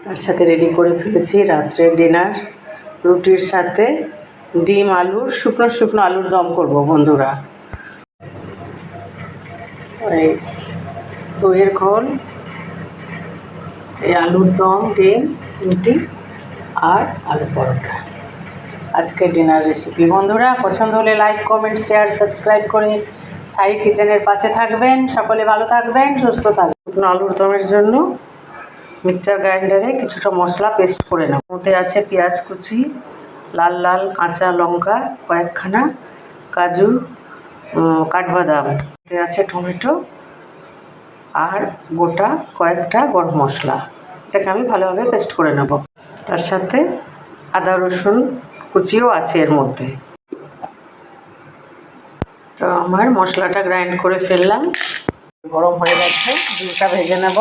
তার সাথে রেডি করে ফেলেছি রাত্রের ডিনার। রুটির সাথে ডিম আলুর শুকনো শুকনো আলুর দম করব বন্ধুরা। এই দইয়ের ঘোল, এই আলুর দম, ডিম, রুটি আর আলু পরোটা আজকের ডিনার রেসিপি। বন্ধুরা পছন্দ হলে লাইক, কমেন্ট, শেয়ার, সাবস্ক্রাইব করে সাই কিচেনের পাশে থাকবেন। সকলে ভালো থাকবেন, সুস্থ থাকবেন। শুকনো আলুর দমের জন্য মিক্সচার গ্রাইন্ডারে কিছুটা মশলা পেস্ট করে নেব। মধ্যে আছে পেঁয়াজ কুচি, লাল লাল কাঁচা লঙ্কা কয়েকখানা, কাজু, কাঠবাদাম, আছে টমেটো আর গোটা কয়েকটা গরম মশলা। এটাকে আমি ভালোভাবে পেস্ট করে নেব। তার সাথে আদা রসুন কুচিও আছে এর মধ্যে। তো আমার মশলাটা গ্রাইন্ড করে ফেললাম। গরম হয়ে গেছে, ডিমটা ভেজে নেব।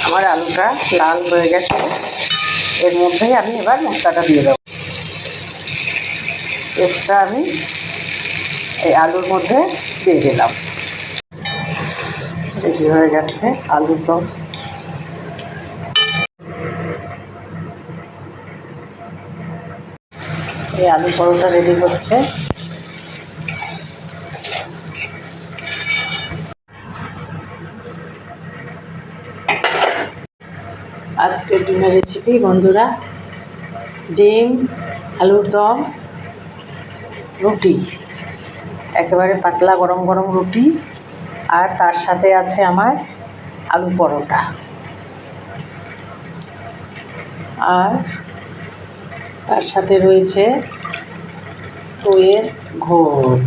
আমার আলুটা লাল হয়ে গেছে, এর মধ্যেই আমি এবার মশলাটা দিয়ে দেবো। পেস্টটা আমি এই আলুর মধ্যে দিয়ে দিলাম। রেডি হয়ে গেছে আলুর দম। এই আলু পরোটা রেডি হচ্ছে। আজকের ডিনার রেসিপি বন্ধুরা, ডিম, আলুর দম, রুটি, একেবারে পাতলা গরম গরম রুটি, আর তার সাথে আছে আমার আলু পরোটা, আর তার সাথে রয়েছে দইয়ের ঘোল।